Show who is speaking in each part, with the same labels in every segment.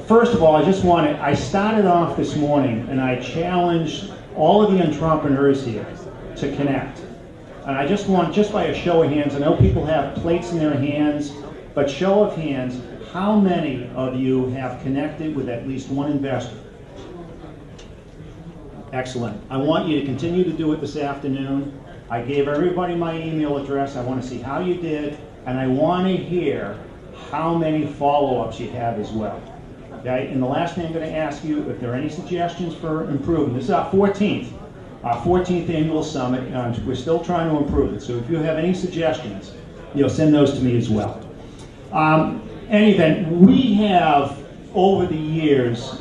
Speaker 1: First of all, I started off this morning and I challenged all of the entrepreneurs here to connect. And I just want, just by a show of hands, I know people have plates in their hands, but show of hands, how many of you have connected with at least one investor? Excellent. I want you to continue to do it this afternoon. I gave everybody my email address. I want to see how you did, and I want to hear how many follow-ups you have as well. Okay? And the last thing I'm going to ask you, if there are any suggestions for improvement. This is our 14th annual summit. We're still trying to improve it. So if you have any suggestions, send those to me as well. Any event, we have over the years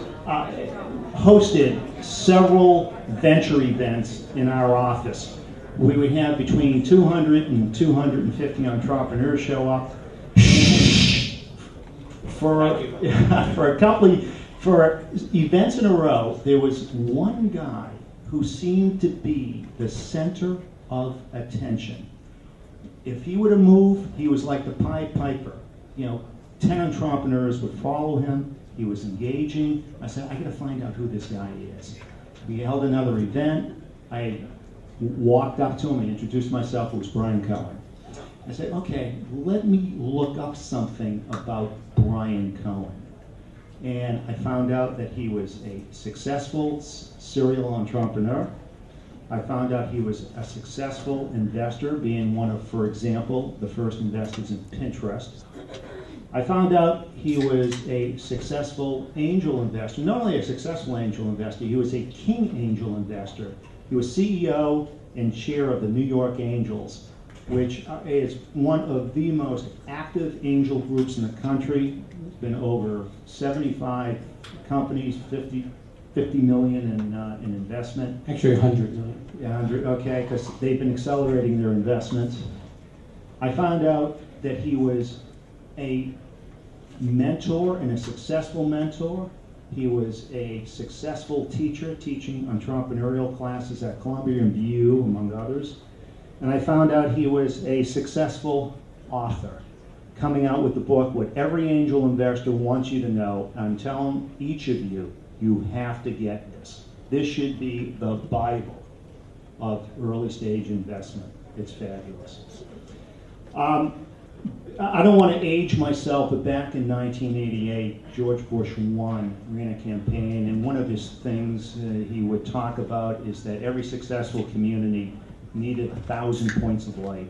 Speaker 1: hosted several venture events in our office. We would have between 200 and 250 entrepreneurs show up. For events in a row, there was one guy who seemed to be the center of attention. If he were to move, he was like the Pied Piper. 10 entrepreneurs would follow him. He was engaging. I said, I got to find out who this guy is. We held another event. I walked up to him and introduced myself. It was Brian Cohen. I said, okay, let me look up something about Brian Cohen. And I found out that he was a successful serial entrepreneur. I found out he was a successful investor, being one of, for example, the first investors in Pinterest. I found out he was a successful angel investor. Not only a successful angel investor, he was a king angel investor. He was CEO and chair of the New York Angels, which is one of the most active angel groups in the country. It's been over 75 companies, 50 million in investment.
Speaker 2: Actually 100 million.
Speaker 1: Yeah, 100, okay, because they've been accelerating their investments. I found out that he was a mentor and a successful mentor. He was a successful teacher, teaching entrepreneurial classes at Columbia and BU, among others. And I found out he was a successful author, coming out with the book, What Every Angel Investor Wants You to Know. I'm telling each of you, you have to get this. This should be the Bible of early stage investment. It's fabulous. I don't want to age myself, but back in 1988, George Bush ran a campaign, and one of his things he would talk about is that every successful community needed 1,000 points of light.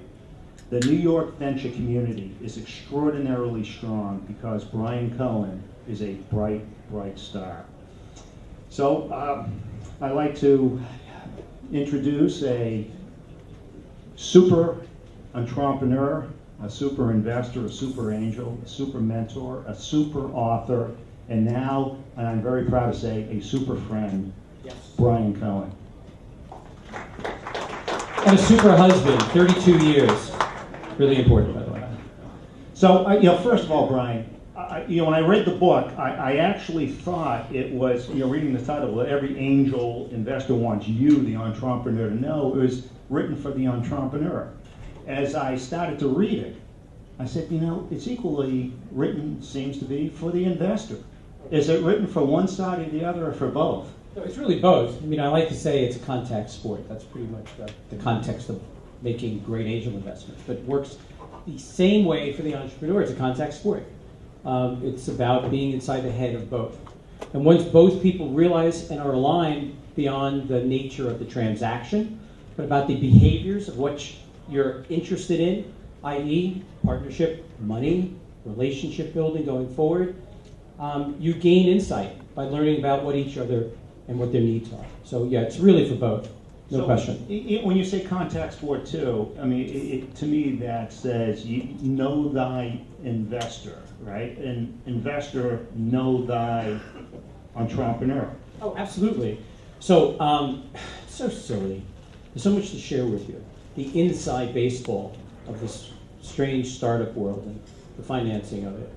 Speaker 1: The New York venture community is extraordinarily strong because Brian Cohen is a bright, bright star. So I'd like to introduce a super entrepreneur, a super investor, a super angel, a super mentor, a super author, and now, and I'm very proud to say, a super friend, yes, Brian Cohen.
Speaker 2: And a super husband, 32 years. Really important, by the way.
Speaker 1: So, first of all, Brian, when I read the book, I actually thought it was, reading the title, What Every Angel Investor Wants You, the entrepreneur, to know. It was written for the entrepreneur. As I started to read it, I said, it's equally written, seems to be, for the investor. Is it written for one side or the other, or for both?
Speaker 2: No, it's really both. I like to say it's a contact sport. That's pretty much the context of making great angel investments. But it works the same way for the entrepreneur. It's a contact sport. It's about being inside the head of both. And once both people realize and are aligned beyond the nature of the transaction, but about the behaviors of what you're interested in, i.e. partnership, money, relationship building going forward, you gain insight by learning about what each other and what their needs are. So yeah, it's really for both, no question.
Speaker 1: When you say contact sport too, to me that says know thy investor, right? And investor, know thy entrepreneur.
Speaker 2: Oh, absolutely. So, it's so silly. There's so much to share with you. The inside baseball of this strange startup world and the financing of it.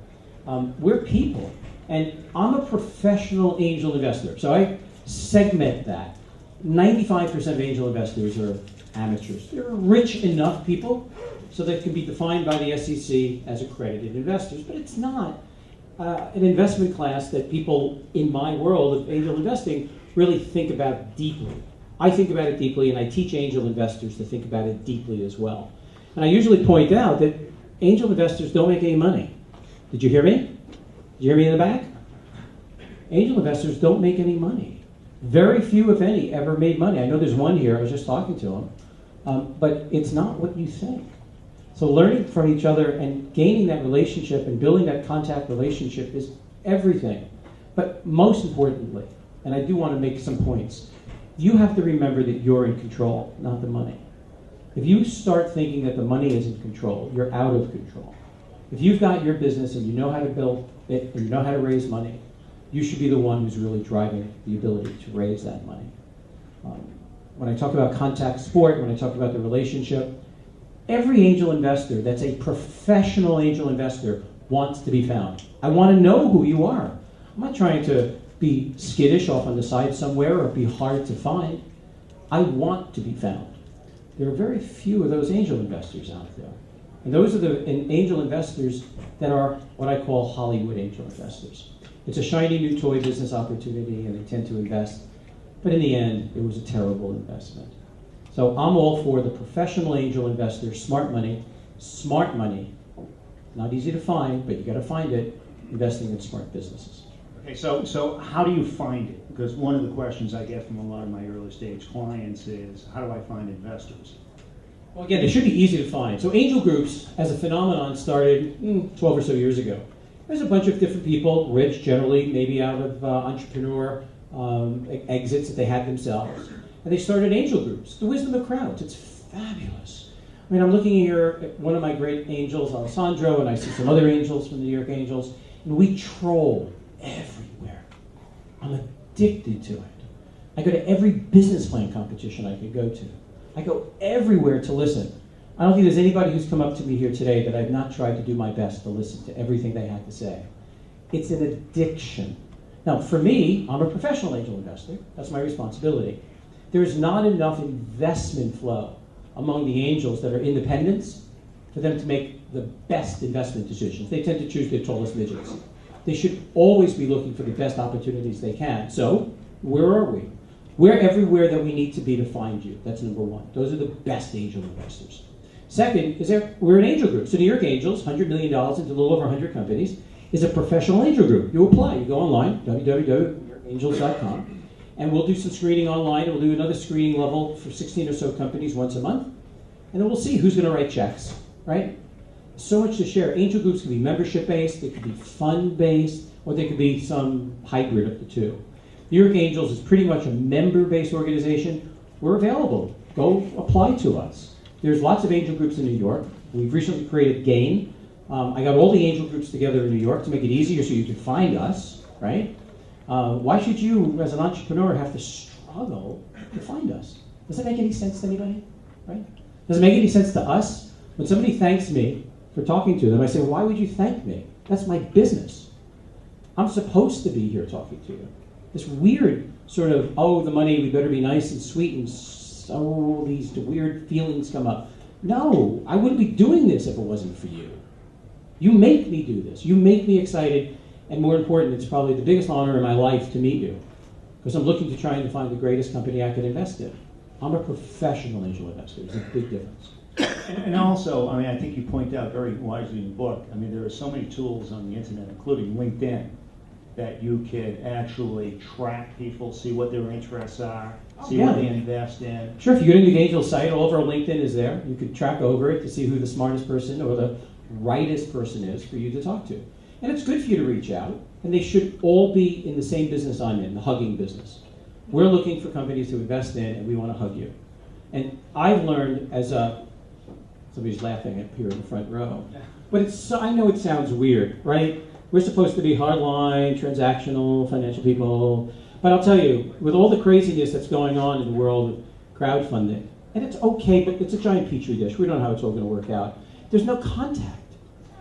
Speaker 2: We're people, and I'm a professional angel investor. So I segment that. 95% of angel investors are amateurs. They're rich enough people so they can be defined by the SEC as accredited investors, but it's not an investment class that people in my world of angel investing really think about deeply. I think about it deeply, and I teach angel investors to think about it deeply as well. And I usually point out that angel investors don't make any money. Did you hear me? Did you hear me in the back? Angel investors don't make any money. Very few, if any, ever made money. I know there's one here, I was just talking to him. But it's not what you think. So learning from each other and gaining that relationship and building that contact relationship is everything. But most importantly, and I do want to make some points, you have to remember that you're in control, not the money. If you start thinking that the money is in control, you're out of control. If you've got your business and you know how to build it and you know how to raise money, you should be the one who's really driving the ability to raise that money. When I talk about contact sport, when I talk about the relationship, every angel investor that's a professional angel investor wants to be found. I want to know who you are. I'm not trying to be skittish off on the side somewhere or be hard to find. I want to be found. There are very few of those angel investors out there. And those are the angel investors that are what I call Hollywood angel investors. It's a shiny new toy business opportunity and they tend to invest. But in the end, it was a terrible investment. So I'm all for the professional angel investor, smart money, not easy to find, but you got to find it, investing in smart businesses.
Speaker 1: Okay, so how do you find it? Because one of the questions I get from a lot of my early stage clients is, how do I find investors?
Speaker 2: Well, again, they should be easy to find. So angel groups, as a phenomenon, started 12 or so years ago. There's a bunch of different people, rich generally, maybe out of entrepreneur exits that they had themselves. And they started angel groups. The wisdom of crowds, it's fabulous. I mean, I'm looking here at one of my great angels, Alessandro, and I see some other angels from the New York Angels, and we troll everywhere. I'm addicted to it. I go to every business plan competition I could go to. I go everywhere to listen. I don't think there's anybody who's come up to me here today that I've not tried to do my best to listen to everything they have to say. It's an addiction. Now, for me, I'm a professional angel investor. That's my responsibility. There's not enough investment flow among the angels that are independents for them to make the best investment decisions. They tend to choose their tallest midgets. They should always be looking for the best opportunities they can. So, where are we? We're everywhere that we need to be to find you. That's number one. Those are the best angel investors. Second, we're an angel group. So New York Angels, $100 million into a little over 100 companies, is a professional angel group. You apply. You go online, www.newyorkangels.com, and we'll do some screening online, and we'll do another screening level for 16 or so companies once a month, and then we'll see who's going to write checks, right? So much to share. Angel groups can be membership-based, they could be fund-based, or they could be some hybrid of the two. New York Angels is pretty much a member-based organization. We're available. Go apply to us. There's lots of angel groups in New York. We've recently created GAIN. I got all the angel groups together in New York to make it easier so you can find us, right? Why should you, as an entrepreneur, have to struggle to find us? Does that make any sense to anybody, right? Does it make any sense to us? When somebody thanks me for talking to them, I say, why would you thank me? That's my business. I'm supposed to be here talking to you. This weird sort of, oh, the money, we better be nice and sweet, and so these weird feelings come up. No, I wouldn't be doing this if it wasn't for you. You make me do this. You make me excited, and more important, it's probably the biggest honor in my life to meet you, because I'm looking to trying to find the greatest company I could invest in. I'm a professional angel investor. There's a big difference.
Speaker 1: And also, I mean, I think you point out very wisely in the book, I mean, there are so many tools on the internet, including LinkedIn, that you could actually track people, see what their interests are, see what they invest in.
Speaker 2: Sure, if you go to the Angel site, all of our LinkedIn is there. You could track over it to see who the smartest person or the rightest person is for you to talk to. And it's good for you to reach out, and they should all be in the same business I'm in, the hugging business. We're looking for companies to invest in, and we want to hug you. And I've learned as a, somebody's laughing up here in the front row, but it's, I know it sounds weird, right? We're supposed to be hardline, transactional, financial people. But I'll tell you, with all the craziness that's going on in the world of crowdfunding, and it's okay, but it's a giant petri dish. We don't know how it's all going to work out. There's no contact.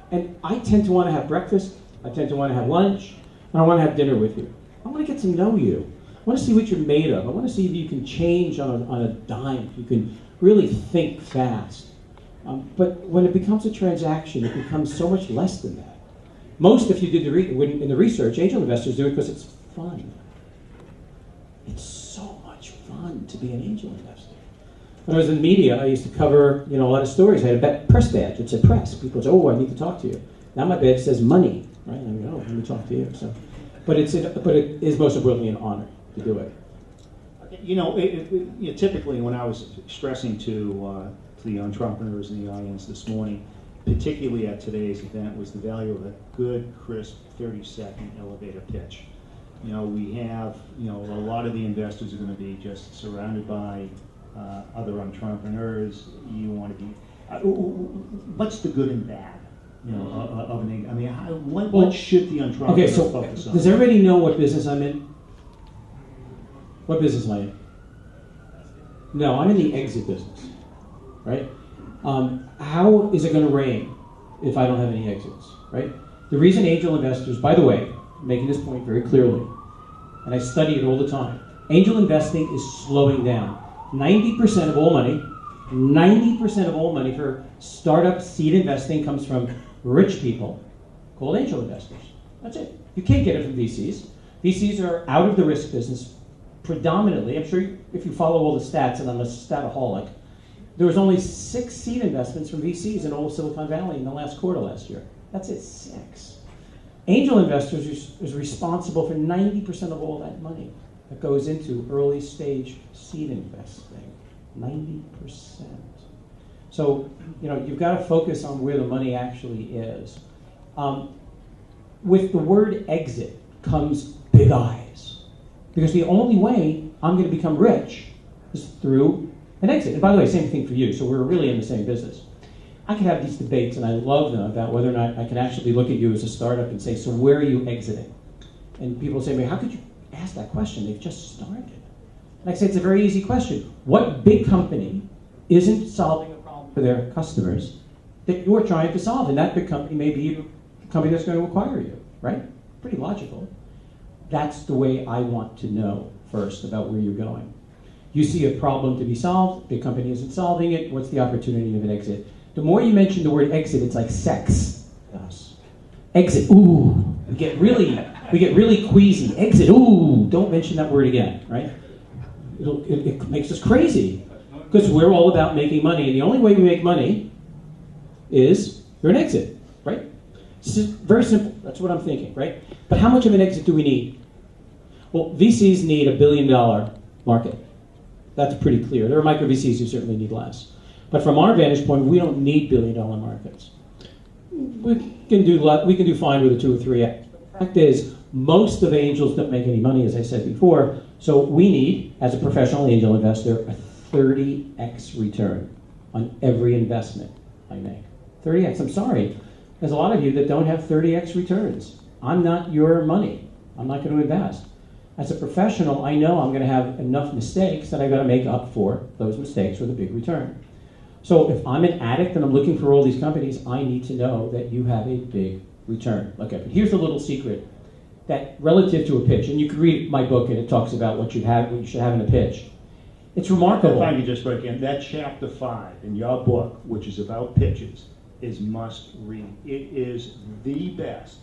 Speaker 2: And I tend to want to have breakfast. I tend to want to have lunch. And I want to have dinner with you. I want to get to know you. I want to see what you're made of. I want to see if you can change on a dime. You can really think fast. But when it becomes a transaction, it becomes so much less than that. Most, if you did in the research, angel investors do it because it's fun. It's so much fun to be an angel investor. When I was in the media, I used to cover, a lot of stories. I had a press badge that said press. People would say, "Oh, I need to talk to you." Now my badge says money, right? And I go, "Oh, let me talk to you." So, but it is most importantly an honor to do it.
Speaker 1: Typically when I was stressing to the entrepreneurs in the audience this morning, particularly at today's event, was the value of a good, crisp, 30-second elevator pitch. We have, a lot of the investors are going to be just surrounded by other entrepreneurs. You want to be, what's the good and bad, of an, what should the entrepreneur focus on?
Speaker 2: Does everybody know what business I'm in? What business am I in? No, I'm in the exit business, right? How is it going to rain if I don't have any exits, right? The reason angel investors, by the way, making this point very clearly, and I study it all the time, angel investing is slowing down. 90% of all money for startup seed investing comes from rich people called angel investors. That's it. You can't get it from VCs. VCs are out of the risk business predominantly. I'm sure if you follow all the stats, and I'm a stataholic, there was only 6 seed investments from VCs in all of Silicon Valley in the last quarter last year. That's it, 6. Angel investors is responsible for 90% of all that money that goes into early stage seed investing. 90%. So, you've got to focus on where the money actually is. With the word exit comes big eyes. Because the only way I'm going to become rich is through an exit. And by the way, same thing for you. So we're really in the same business. I can have these debates, and I love them, about whether or not I can actually look at you as a startup and say, so where are you exiting? And people say to me, how could you ask that question? They've just started. And I say, it's a very easy question. What big company isn't solving a problem for their customers that you're trying to solve? And that big company may be the company that's going to acquire you, right? Pretty logical. That's the way I want to know first about where you're going. You see a problem to be solved, big company isn't solving it, what's the opportunity of an exit? The more you mention the word exit, it's like sex. Yes. Exit, ooh. We get really queasy. Exit, ooh, don't mention that word again, right? It makes us crazy because we're all about making money, and the only way we make money is through an exit, right? It's very simple. That's what I'm thinking, right? But how much of an exit do we need? Well, VCs need $1 billion market. That's pretty clear. There are micro VCs who certainly need less. But from our vantage point, we don't need $1 billion markets. We can do fine with a 2 or 3x. The fact is, most of angels don't make any money, as I said before. So we need, as a professional angel investor, a 30x return on every investment I make. 30x. I'm sorry. There's a lot of you that don't have 30x returns. I'm not your money. I'm not going to invest. As a professional, I know I'm going to have enough mistakes that I've got to make up for those mistakes with a big return. So if I'm an addict and I'm looking for all these companies, I need to know that you have a big return. Okay, but here's a little secret that relative to a pitch, and you can read my book and it talks about what you should have in a pitch. It's remarkable.
Speaker 1: If I could just break in, that chapter 5 in your book, which is about pitches, is must read. It is the best,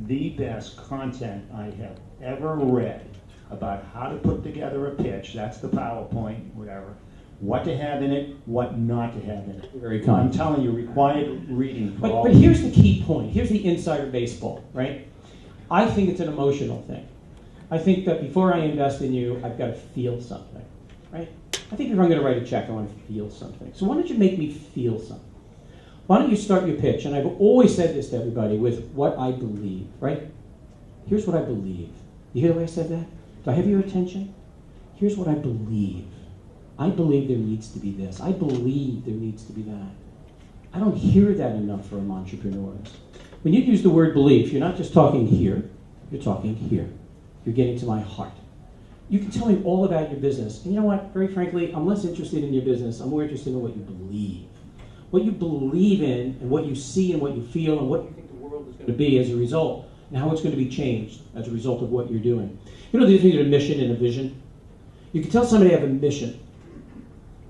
Speaker 1: the best content I have ever read about how to put together a pitch. That's the PowerPoint, whatever. What to have in it, what not to have in it.
Speaker 2: Very kind.
Speaker 1: I'm telling you, required reading for all.
Speaker 2: But here's the key point. Here's the insider baseball, right? I think it's an emotional thing. I think that before I invest in you, I've got to feel something, right? I think if I'm going to write a check, I want to feel something. So why don't you make me feel something? Why don't you start your pitch? And I've always said this to everybody with what I believe, right? Here's what I believe. You hear the way I said that? Do I have your attention? Here's what I believe. I believe there needs to be this. I believe there needs to be that. I don't hear that enough from entrepreneurs. When you use the word belief, you're not just talking here, you're talking here. You're getting to my heart. You can tell me all about your business. And you know what? Very frankly, I'm less interested in your business. I'm more interested in what you believe. What you believe in and what you see and what you feel and what you think the world is going to be as a result and how it's going to be changed as a result of what you're doing. You know the difference between a mission and a vision? You can tell somebody they have a mission.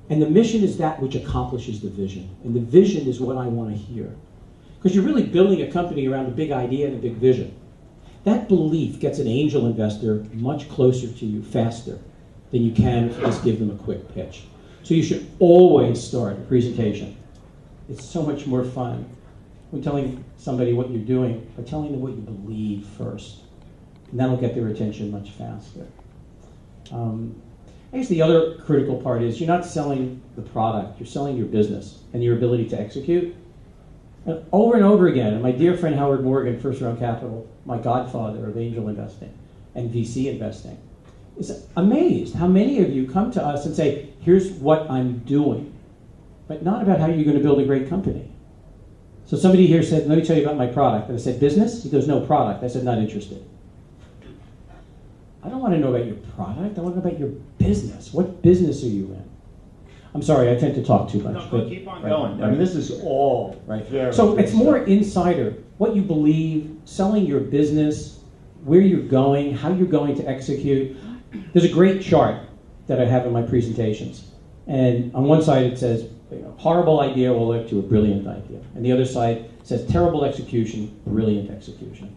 Speaker 2: And the mission is that which accomplishes the vision. And the vision is what I want to hear. Because you're really building a company around a big idea and a big vision. That belief gets an angel investor much closer to you faster than you can if you just give them a quick pitch. So you should always start a presentation. It's so much more fun when telling somebody what you're doing by telling them what you believe first. And that'll get their attention much faster. I guess the other critical part is you're not selling the product, you're selling your business and your ability to execute. And over again, and my dear friend Howard Morgan, First Round Capital, my godfather of angel investing and VC investing, is amazed how many of you come to us and say, here's what I'm doing, but not about how you're going to build a great company. So somebody here said, let me tell you about my product. And I said, business? He goes, no, product. I said, not interested. I don't want to know about your product. I want to know about your business. What business are you in? I'm sorry, I tend to talk too much.
Speaker 1: No,
Speaker 2: but,
Speaker 1: keep on
Speaker 2: right,
Speaker 1: going.
Speaker 2: right.
Speaker 1: I mean, this is all
Speaker 2: Right.
Speaker 1: very
Speaker 2: So it's
Speaker 1: good
Speaker 2: more
Speaker 1: stuff.
Speaker 2: insider, what you believe, selling your business, where you're going, how you're going to execute. There's a great chart that I have in my presentations. And on one side it says, horrible idea will lead to a brilliant idea. And the other side says terrible execution, brilliant execution.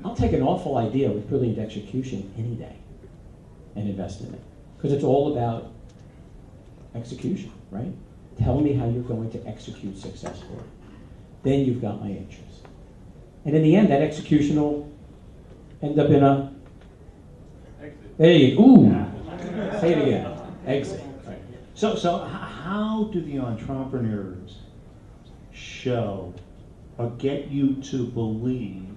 Speaker 2: I'll take an awful idea with brilliant execution any day and invest in it. Because it's all about execution, right? Tell me how you're going to execute successfully. Then you've got my interest. And in the end, that execution will end up in a... Exit. There you go. Ooh. Say it again. Exit. Right.
Speaker 1: So how do the entrepreneurs show or get you to believe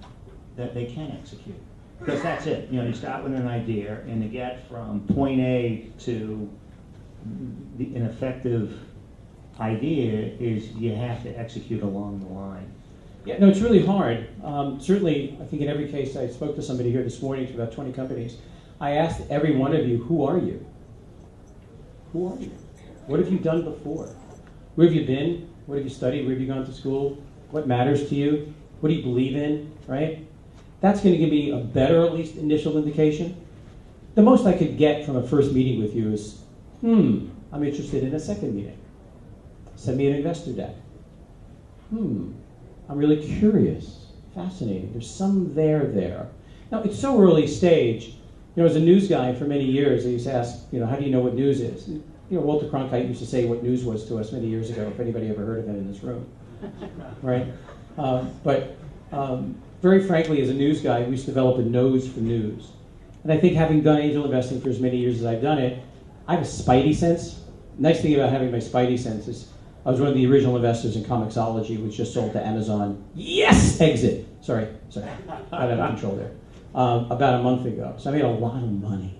Speaker 1: that they can execute? Because that's it. You start with an idea, and to get from point A to an effective idea is you have to execute along the line.
Speaker 2: Yeah, no, it's really hard. Certainly, I think in every case, I spoke to somebody here this morning, to about 20 companies. I asked every one of you, who are you? Who are you? What have you done before? Where have you been? What have you studied? Where have you gone to school? What matters to you? What do you believe in, right? That's going to give me a better, at least, initial indication. The most I could get from a first meeting with you is, I'm interested in a second meeting. Send me an investor deck. I'm really curious, fascinating. There's some there. Now, it's so early stage. As a news guy for many years, I used to ask, how do you know what news is? And, Walter Cronkite used to say what news was to us many years ago, if anybody ever heard of it in this room, right? But very frankly, as a news guy, we used to develop a nose for news. And I think having done angel investing for as many years as I've done it, I have a spidey sense. Nice thing about having my spidey sense is I was one of the original investors in Comixology, which just sold to Amazon. Yes! Exit. Sorry. Got out of control there. About a month ago. So I made a lot of money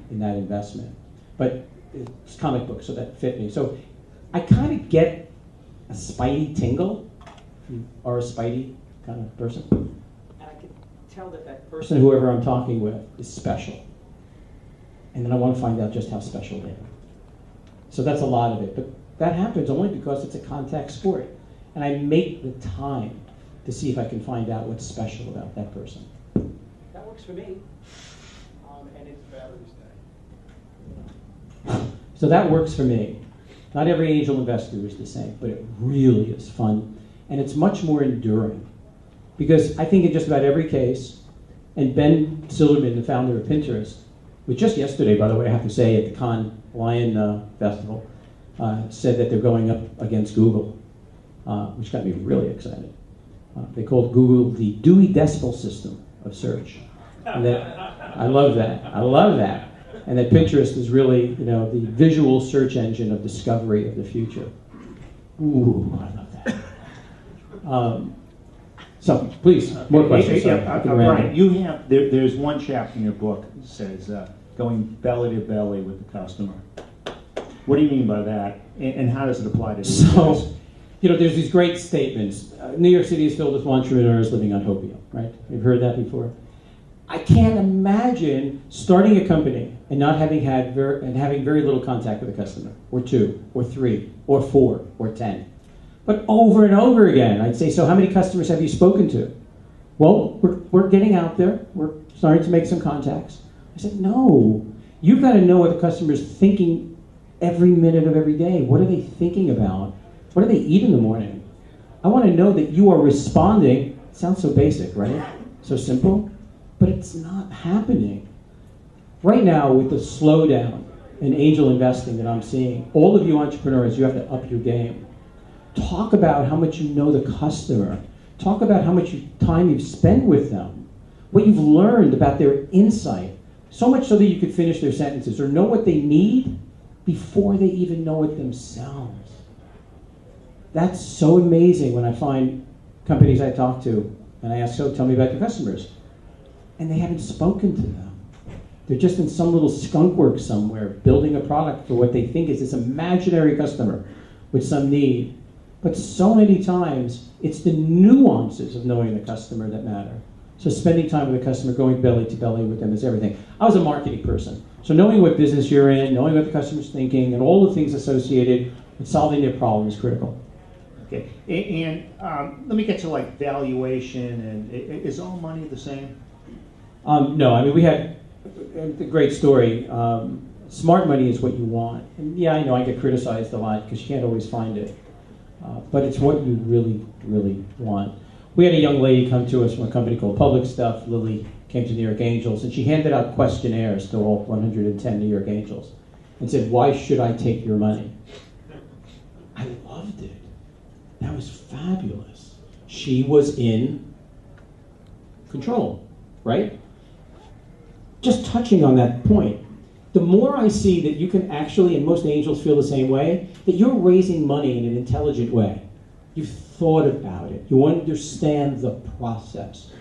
Speaker 2: in that investment. But it's comic books, so that fit me. So I kind of get a spidey tingle. You are a spidey kind of person. And I can tell that person, whoever I'm talking with, is special. And then I want to find out just how special they are. So that's a lot of it. But that happens only because it's a contact sport. And I make the time to see if I can find out what's special about that person. That works for me. And it's Batteries Day. So that works for me. Not every angel investor is the same, but it really is fun. And it's much more enduring. Because I think in just about every case, and Ben Silverman, the founder of Pinterest, which just yesterday, by the way, I have to say, at the Cannes Lion Festival, said that they're going up against Google, which got me really excited. They called Google the Dewey Decimal System of search. And I love that. And that Pinterest is really, the visual search engine of discovery of the future. Ooh, I love that. So, please, more questions.
Speaker 1: Brian, you have, there's one chapter in your book that says going belly to belly with the customer. What do you mean by that? And how does it apply to these guys?
Speaker 2: So, there's these great statements. New York City is filled with entrepreneurs living on opium, right? You've heard that before? I can't imagine starting a company and not having having very little contact with a customer, or 2, or 3, or 4, or 10. But over and over again, I'd say, so how many customers have you spoken to? Well, we're getting out there. We're starting to make some contacts. I said, no. You've got to know what the customer's thinking every minute of every day. What are they thinking about? What do they eat in the morning? I want to know that you are responding. It sounds so basic, right? So simple, but it's not happening. Right now, with the slowdown in angel investing that I'm seeing, all of you entrepreneurs, you have to up your game. Talk about how much you know the customer. Talk about how much time you've spent with them, what you've learned about their insight, so much so that you could finish their sentences or know what they need before they even know it themselves. That's so amazing when I find companies I talk to and I ask, so tell me about your customers. And they haven't spoken to them. They're just in some little skunk work somewhere building a product for what they think is this imaginary customer with some need. But so many times, it's the nuances of knowing the customer that matter. So spending time with the customer, going belly to belly with them is everything. I was a marketing person. So knowing what business you're in, knowing what the customer's thinking, and all the things associated with solving their problem is critical.
Speaker 1: Okay, and let me get to like valuation, and is all money the same?
Speaker 2: No, I mean, we had a great story. Smart money is what you want. And yeah, I know I get criticized a lot because you can't always find it. But it's what you really, really want. We had a young lady come to us from a company called Public Stuff. Lily came to New York Angels, and she handed out questionnaires to all 110 New York Angels and said, why should I take your money? I loved it. That was fabulous. She was in control, right? Just touching on that point, the more I see that you can actually, and most angels feel the same way, that you're raising money in an intelligent way. You've thought about it. You understand the process.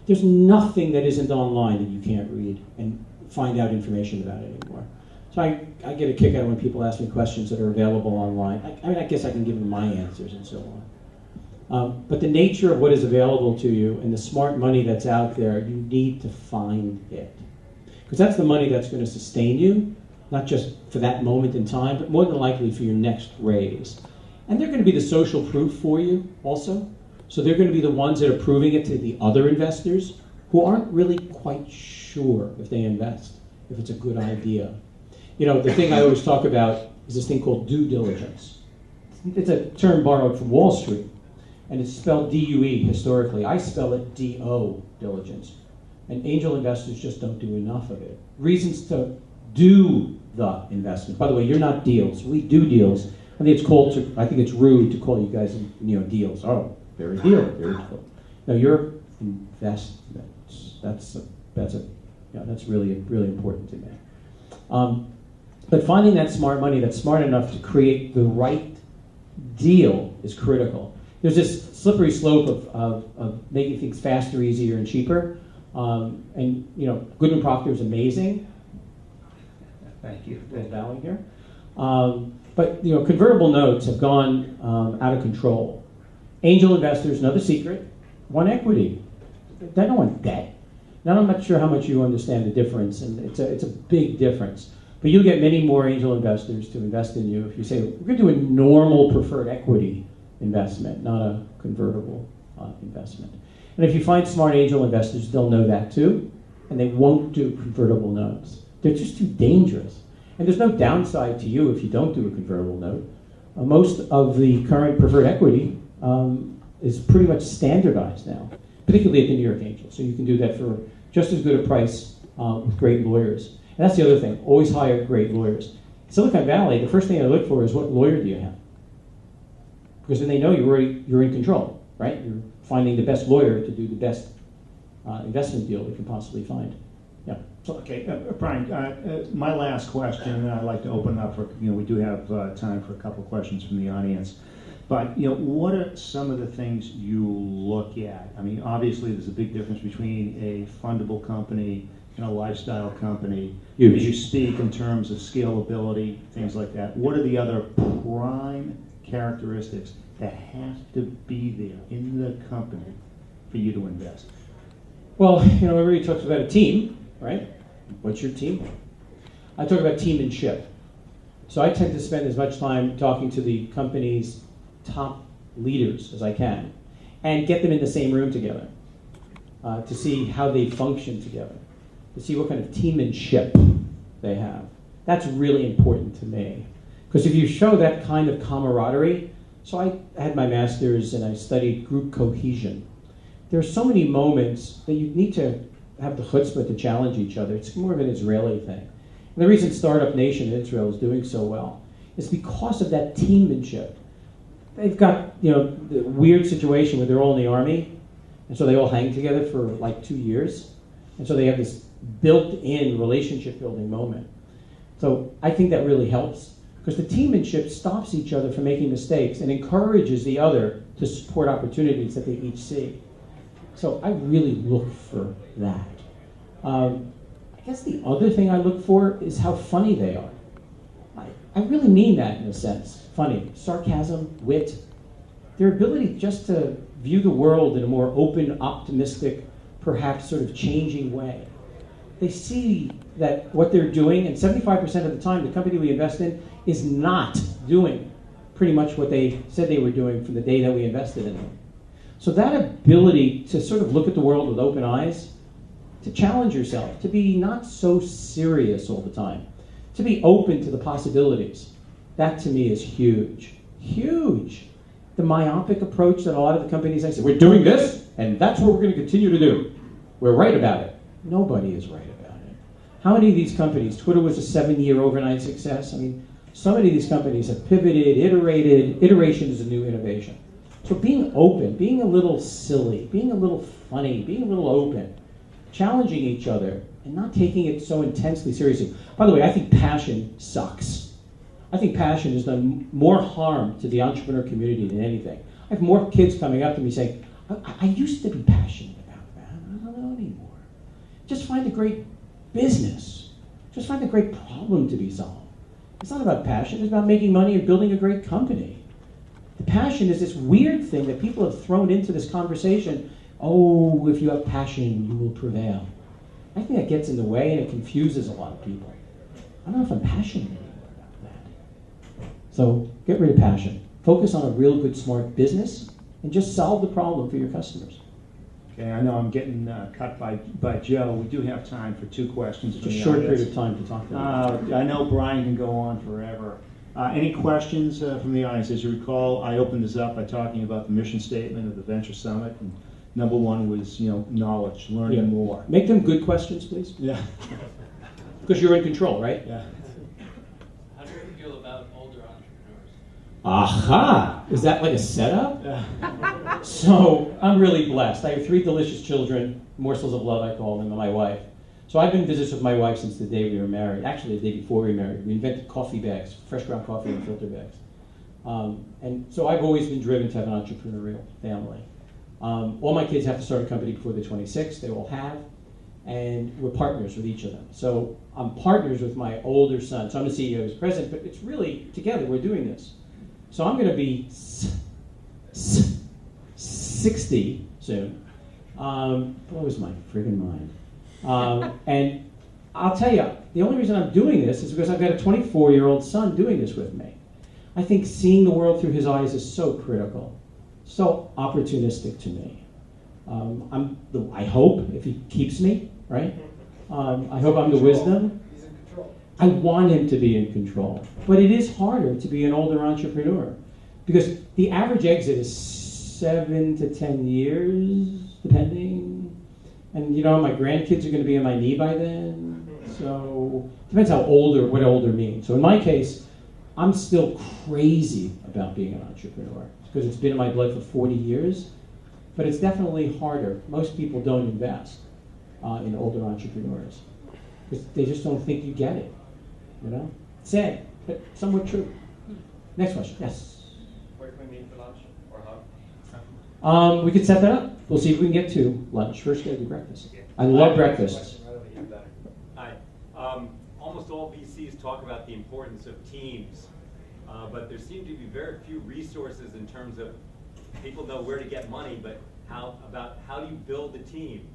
Speaker 2: There's nothing that isn't online that you can't read and find out information about anymore. So I get a kick out of when people ask me questions that are available online. I mean, I guess I can give them my answers and so on. But the nature of what is available to you and the smart money that's out there, you need to find it. Because that's the money that's going to sustain you, not just for that moment in time, but more than likely for your next raise. And they're going to be the social proof for you also. So they're going to be the ones that are proving it to the other investors who aren't really quite sure if they invest, if it's a good idea. You know, the thing I always talk about is this thing called due diligence. It's a term borrowed from Wall Street, and it's spelled D-U-E historically. I spell it D-O, diligence. And angel investors just don't do enough of it. Reasons to do the investment. By the way, you're not deals. We do deals. I think it's rude to call you guys, deals. Oh, they're a deal. They're a deal. No, you're investments. That's really important to me. But finding that smart money that's smart enough to create the right deal is critical. There's this slippery slope of making things faster, easier, and cheaper. Goodman Procter is amazing. Thank you. A little bowing here. But convertible notes have gone out of control. Angel investors, another secret, want equity. They don't want debt. Now I'm not sure how much you understand the difference, and it's a big difference. But you'll get many more angel investors to invest in you if you say, we're going to do a normal preferred equity investment, not a convertible investment. And if you find smart angel investors, they'll know that too, and they won't do convertible notes. They're just too dangerous. And there's no downside to you if you don't do a convertible note. Most of the current preferred equity is pretty much standardized now, particularly at the New York Angels. So you can do that for just as good a price with great lawyers. And that's the other thing, always hire great lawyers. Silicon Valley, the first thing I look for is what lawyer do you have? Because then they know you're in control, right? You're finding the best lawyer to do the best investment deal they can possibly find. Yeah.
Speaker 1: Okay, Brian, my last question, and I'd like to open up for, we do have time for a couple questions from the audience. But, what are some of the things you look at? I mean, obviously there's a big difference between a fundable company and a lifestyle company.
Speaker 2: Huge.
Speaker 1: You speak in terms of scalability, things like that. What are the other prime characteristics that have to be there in the company for you to invest?
Speaker 2: Well, everybody talks about a team, right? What's your team? I talk about teammanship. So I tend to spend as much time talking to the company's top leaders as I can and get them in the same room together to see how they function together, to see what kind of teammanship they have. That's really important to me. Because if you show that kind of camaraderie, So I had my master's and I studied group cohesion. There are so many moments that you need to have the chutzpah to challenge each other. It's more of an Israeli thing. And the reason Startup Nation in Israel is doing so well is because of that teammanship. They've got, the weird situation where they're all in the army, and so they all hang together for like 2 years. And so they have this built-in relationship building moment. So I think that really helps because the teammanship stops each other from making mistakes and encourages the other to support opportunities that they each see. So I really look for that. I guess the other thing I look for is how funny they are. I really mean that in a sense. Funny, sarcasm, wit. Their ability just to view the world in a more open, optimistic, perhaps sort of changing way. They see that what they're doing, and 75% of the time the company we invest in is not doing pretty much what they said they were doing from the day that we invested in them. So that ability to sort of look at the world with open eyes, to challenge yourself, to be not so serious all the time, to be open to the possibilities, that to me is huge. Huge. The myopic approach that a lot of the companies I say, we're doing this, and that's what we're going to continue to do. We're right about it. Nobody is right about it. How many of these companies, Twitter was a 7-year overnight success. I mean, so many of these companies have pivoted, iterated. Iteration is a new innovation. So being open, being a little silly, being a little funny, being a little open, challenging each other, and not taking it so intensely seriously. By the way, I think passion sucks. I think passion has done more harm to the entrepreneur community than anything. I have more kids coming up to me saying, I used to be passionate about that. I don't know anymore. Just find a great business. Just find a great problem to be solved. It's not about passion. It's about making money and building a great company. The passion is this weird thing that people have thrown into this conversation. Oh, if you have passion, you will prevail. I think that gets in the way and it confuses a lot of people. I don't know if I'm passionate anymore about that. So get rid of passion. Focus on a real good, smart business and just solve the problem for your customers.
Speaker 1: Okay, I know I'm getting cut by Joe. We do have time for 2 questions.
Speaker 2: It's a short period of time to talk about.
Speaker 1: I know Brian can go on forever. Any questions from the audience? As you recall, I opened this up by talking about the mission statement of the Venture Summit. And number 1 was, knowledge, learning more.
Speaker 2: Make them good questions, please.
Speaker 1: Yeah.
Speaker 2: Because you're in control, right?
Speaker 1: Yeah.
Speaker 3: How do you feel about older entrepreneurs?
Speaker 2: Aha! Is that like a setup?
Speaker 1: Yeah.
Speaker 2: So I'm really blessed. I have 3 delicious children, morsels of love I call them, and my wife. So I've been in business with my wife since the day we were married. Actually, the day before we were married. We invented coffee bags, fresh ground coffee in filter bags. And so I've always been driven to have an entrepreneurial family. All my kids have to start a company before they're 26. They all have. And we're partners with each of them. So I'm partners with my older son. So I'm the CEO, he's president, but it's really together we're doing this. So I'm going to be 60 soon. Blows my friggin' mind. And I'll tell you, the only reason I'm doing this is because I've got a 24-year-old son doing this with me. I think seeing the world through his eyes is so critical, so opportunistic to me. I hope, if he keeps me, right? I hope I'm the wisdom.
Speaker 3: He's in control.
Speaker 2: I want him to be in control. But it is harder to be an older entrepreneur because the average exit is 7 to 10 years, depending. And my grandkids are going to be on my knee by then. So it depends how older, what older means. So in my case, I'm still crazy about being an entrepreneur because it's been in my blood for 40 years. But it's definitely harder. Most people don't invest in older entrepreneurs because they just don't think you get it. Sad, but somewhat true. Next question. Yes.
Speaker 3: Where can we meet for lunch or hug?
Speaker 2: We could set that up. We'll see if we can get to lunch. First, gotta do breakfast. I love breakfast.
Speaker 4: Hi. Almost all VCs talk about the importance of teams, but there seem to be very few resources in terms of people know where to get money, but how do you build a team?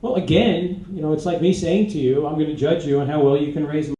Speaker 2: Well, again, it's like me saying to you, I'm going to judge you on how well you can raise money.